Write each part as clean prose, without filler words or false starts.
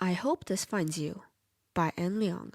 I Hope This Finds You by Liang.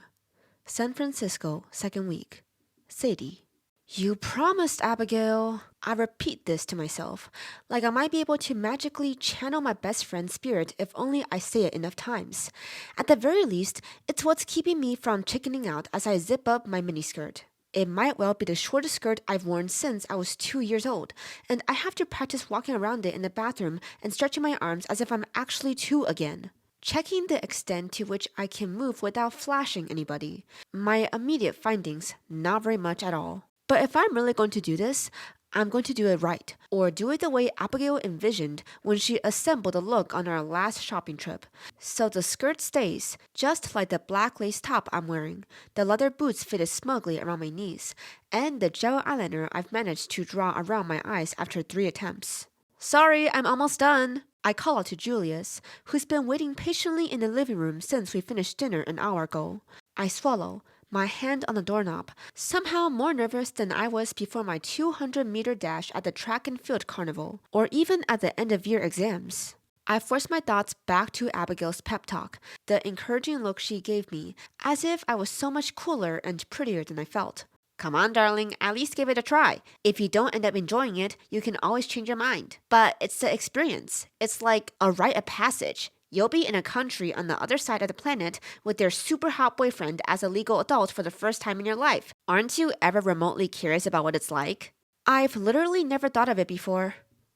San Francisco, second week. Sadie. You promised, Abigail. I repeat this to myself, like I might be able to magically channel my best friend's spirit if only I say it enough times. At the very least, it's what's keeping me from chickening out as I zip up my miniskirt. It might well be the shortest skirt I've worn since I was 2 years old, and I have to practice walking around it in the bathroom and stretching my arms as if I'm actually two again. Checking the extent to which I can move without flashing anybody. My immediate findings, not very much at all. But if I'm really going to do this, I'm going to do it right, or do it the way Abigail envisioned when she assembled the look on our last shopping trip. So the skirt stays, just like the black lace top I'm wearing, the leather boots fitted smugly around my knees, and the gel eyeliner I've managed to draw around my eyes after 3 attempts. Sorry, I'm almost done. I call out to Julius, who's been waiting patiently in the living room since we finished dinner an hour ago. I swallow, my hand on the doorknob, somehow more nervous than I was before my 200-meter dash at the track and field carnival, or even at the end-of-year exams. I force my thoughts back to Abigail's pep talk, the encouraging look she gave me, as if I was so much cooler and prettier than I felt. Come on, darling, at least give it a try. If you don't end up enjoying it, you can always change your mind. But it's the experience. It's like a rite of passage. You'll be in a country on the other side of the planet with their super hot boyfriend as a legal adult for the first time in your life. Aren't you ever remotely curious about what it's like? I've literally never thought of it before,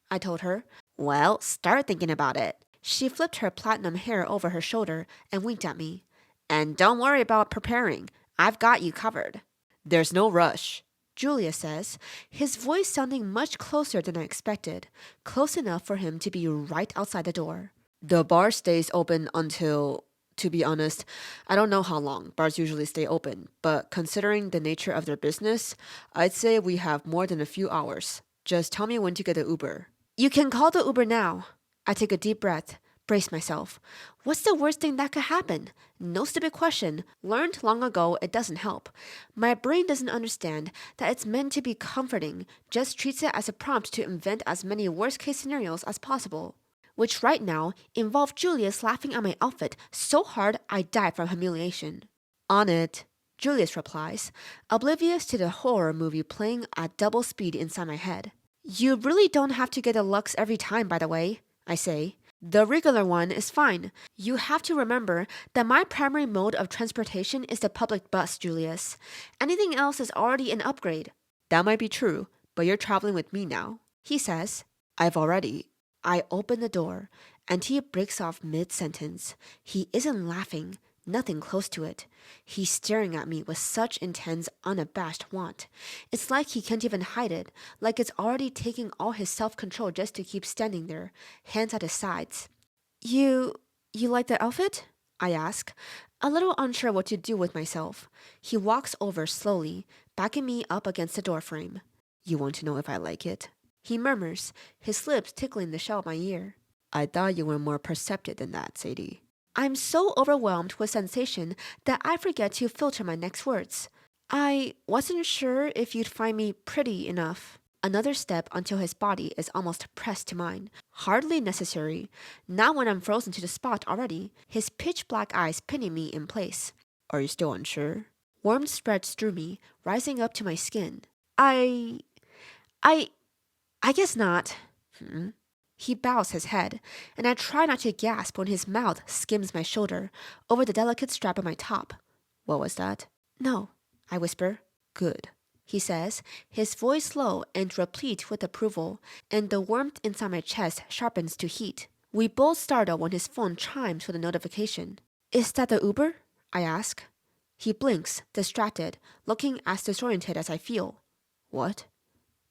I told her. Well, start thinking about it. She flipped her platinum hair over her shoulder and winked at me. And don't worry about preparing. I've got you covered. There's no rush, Julia says, his voice sounding much closer than I expected, close enough for him to be right outside the door. The bar stays open until, to be honest, I don't know how long. Bars usually stay open, but considering the nature of their business, I'd say we have more than a few hours. Just tell me when to get the Uber. You can call the Uber now. I take a deep breath. Brace myself. What's the worst thing that could happen? No stupid question. Learned long ago it doesn't help. My brain doesn't understand that it's meant to be comforting, just treats it as a prompt to invent as many worst case scenarios as possible. Which right now involved Julius laughing at my outfit so hard I died from humiliation. On it, Julius replies, oblivious to the horror movie playing at double speed inside my head. You really don't have to get a Lux every time, by the way, I say. The regular one is fine. You have to remember that my primary mode of transportation is the public bus, Julius. Anything else is already an upgrade. That might be true, but you're traveling with me now, he says. I open the door, and he breaks off mid-sentence. He isn't laughing, nothing close to it. He's staring at me with such intense, unabashed want. It's like he can't even hide it, like it's already taking all his self-control just to keep standing there, hands at his sides. You like the outfit? I ask, a little unsure what to do with myself. He walks over slowly, backing me up against the doorframe. You want to know if I like it? He murmurs, his lips tickling the shell of my ear. I thought you were more perceptive than that, Sadie. I'm so overwhelmed with sensation that I forget to filter my next words. I wasn't sure if you'd find me pretty enough. Another step until his body is almost pressed to mine. Hardly necessary. Not when I'm frozen to the spot already, his pitch black eyes pinning me in place. Are you still unsure? Warmth spreads through me, rising up to my skin. I guess not. He bows his head, and I try not to gasp when his mouth skims my shoulder, over the delicate strap of my top. What was that? No, I whisper. Good, he says, his voice low and replete with approval, and the warmth inside my chest sharpens to heat. We both startle when his phone chimes with a notification. Is that the Uber? I ask. He blinks, distracted, looking as disoriented as I feel. What?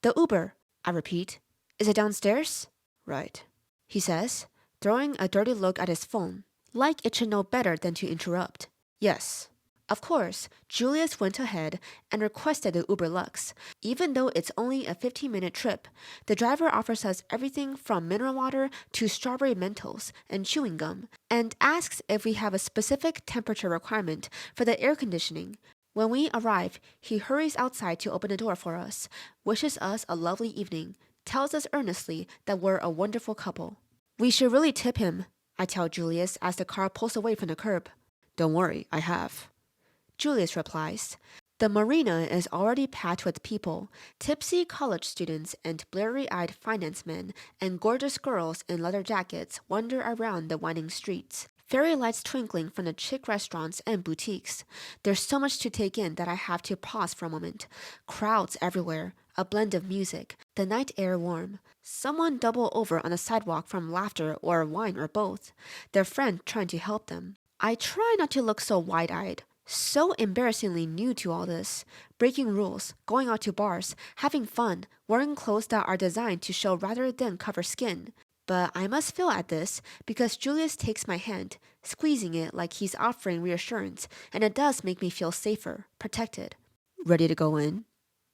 The Uber, I repeat. Is it downstairs? Right, he says, throwing a dirty look at his phone, like it should know better than to interrupt. Yes. Of course, Julius went ahead and requested the Uber Lux. Even though it's only a 15-minute trip, the driver offers us everything from mineral water to strawberry Mentos and chewing gum, and asks if we have a specific temperature requirement for the air conditioning. When we arrive, he hurries outside to open the door for us, wishes us a lovely evening, tells us earnestly that we're a wonderful couple. We should really tip him, I tell Julius as the car pulls away from the curb. Don't worry, I have. Julius replies, the marina is already packed with people, tipsy college students and bleary-eyed finance men and gorgeous girls in leather jackets wander around the winding streets. Fairy lights twinkling from the chic restaurants and boutiques. There's so much to take in that I have to pause for a moment. Crowds everywhere, a blend of music, the night air warm. Someone double over on the sidewalk from laughter or wine or both. Their friend trying to help them. I try not to look so wide-eyed. So embarrassingly new to all this. Breaking rules, going out to bars, having fun, wearing clothes that are designed to show rather than cover skin. But I must fail at this because Julius takes my hand, squeezing it like he's offering reassurance, and it does make me feel safer, protected. Ready to go in?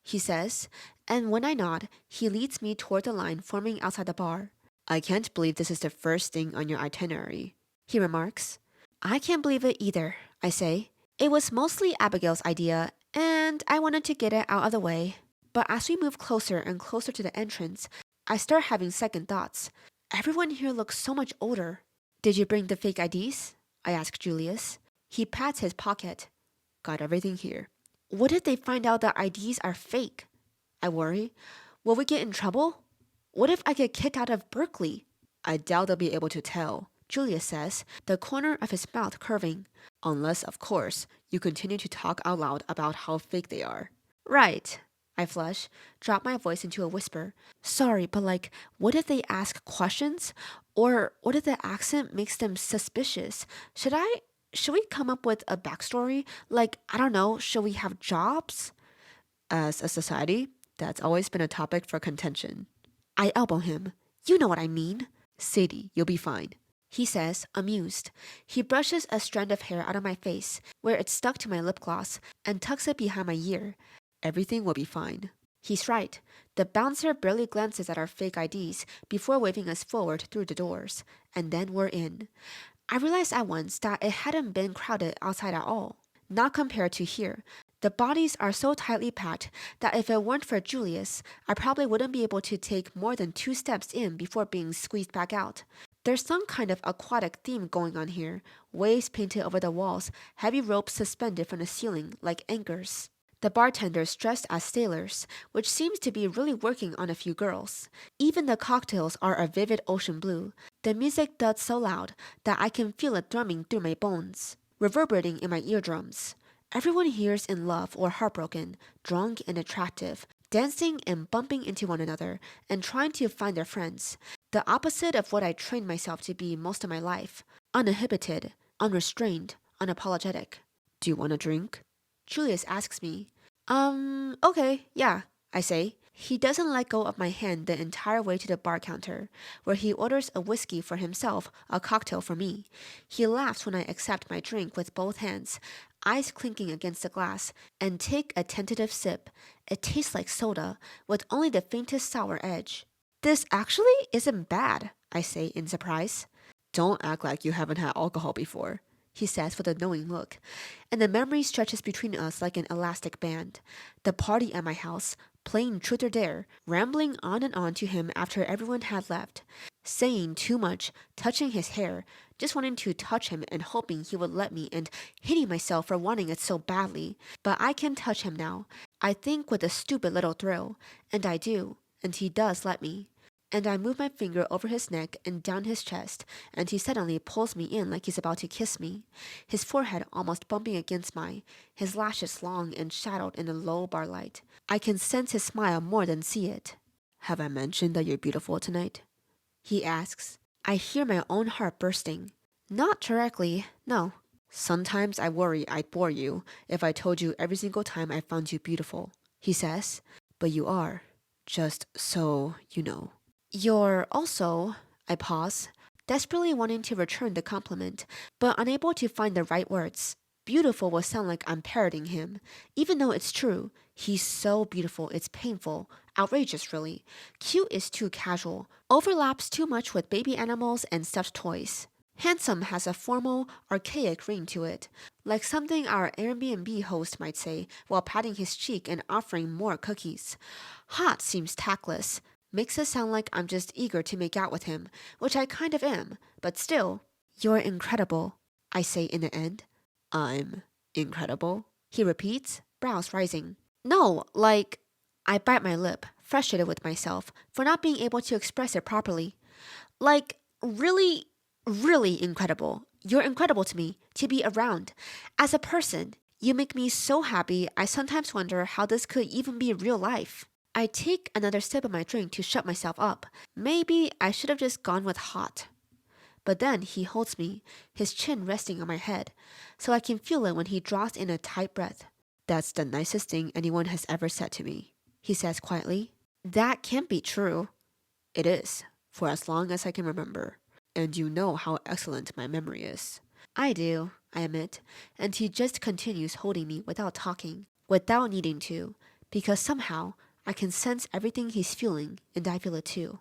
He says, and when I nod, he leads me toward the line forming outside the bar. I can't believe this is the first thing on your itinerary, he remarks. I can't believe it either, I say. It was mostly Abigail's idea, and I wanted to get it out of the way. But as we move closer and closer to the entrance, I start having second thoughts. Everyone here looks so much older. Did you bring the fake IDs? I ask Julius. He pats his pocket. Got everything here. What if they find out the IDs are fake? I worry. Will we get in trouble? What if I get kicked out of Berkeley? I doubt they'll be able to tell, Julius says, the corner of his mouth curving. Unless, of course, you continue to talk out loud about how fake they are. Right. I flush, drop my voice into a whisper. Sorry, but what if they ask questions? Or what if the accent makes them suspicious? Should we come up with a backstory? I don't know, should we have jobs? As a society, that's always been a topic for contention. I elbow him. You know what I mean. Sadie, you'll be fine, he says, amused. He brushes a strand of hair out of my face, where it's stuck to my lip gloss, and tucks it behind my ear. Everything will be fine. He's right. The bouncer barely glances at our fake IDs before waving us forward through the doors, and then we're in. I realized at once that it hadn't been crowded outside at all. Not compared to here. The bodies are so tightly packed that if it weren't for Julius, I probably wouldn't be able to take more than 2 steps in before being squeezed back out. There's some kind of aquatic theme going on here. Waves painted over the walls, heavy ropes suspended from the ceiling like anchors. The bartenders dressed as sailors, which seems to be really working on a few girls. Even the cocktails are a vivid ocean blue. The music thuds so loud that I can feel it drumming through my bones, reverberating in my eardrums. Everyone here's in love or heartbroken, drunk and attractive, dancing and bumping into one another, and trying to find their friends. The opposite of what I trained myself to be most of my life. Uninhibited, unrestrained, unapologetic. Do you want a drink? Julius asks me. Okay, yeah, I say. He doesn't let go of my hand the entire way to the bar counter, where he orders a whiskey for himself, a cocktail for me. He laughs when I accept my drink with both hands, eyes clinking against the glass, and take a tentative sip. It tastes like soda, with only the faintest sour edge. This actually isn't bad, I say in surprise. Don't act like you haven't had alcohol before, he says with a knowing look, and the memory stretches between us like an elastic band. The party at my house, playing truth or dare, rambling on and on to him after everyone had left, saying too much, touching his hair, just wanting to touch him and hoping he would let me, and hating myself for wanting it so badly. But I can touch him now, I think with a stupid little thrill, and I do, and he does let me. And I move my finger over his neck and down his chest, and he suddenly pulls me in like he's about to kiss me, his forehead almost bumping against mine, his lashes long and shadowed in the low bar light. I can sense his smile more than see it. Have I mentioned that you're beautiful tonight? He asks. I hear my own heart bursting. Not directly, no. Sometimes I worry I'd bore you if I told you every single time I found you beautiful, he says. But you are. Just so you know. You're also, I pause, desperately wanting to return the compliment, but unable to find the right words. Beautiful will sound like I'm parroting him, even though it's true. He's so beautiful, it's painful, outrageous really. Cute is too casual, overlaps too much with baby animals and stuffed toys. Handsome has a formal, archaic ring to it, like something our Airbnb host might say while patting his cheek and offering more cookies. Hot seems tactless. Makes it sound like I'm just eager to make out with him, which I kind of am, but still, You're incredible, I say in the end. I'm incredible, he repeats, brows rising. No, like, I bite my lip, frustrated with myself for not being able to express it properly. Like, really, really incredible. You're incredible to me, to be around. As a person, you make me so happy I sometimes wonder how this could even be real life. I take another sip of my drink to shut myself up. Maybe I should have just gone with hot. But then he holds me, his chin resting on my head, so I can feel it when he draws in a tight breath. That's the nicest thing anyone has ever said to me, he says quietly. That can't be true. It is, for as long as I can remember. And you know how excellent my memory is. I do, I admit, and he just continues holding me without talking, without needing to, because somehow I can sense everything he's feeling and I feel it too.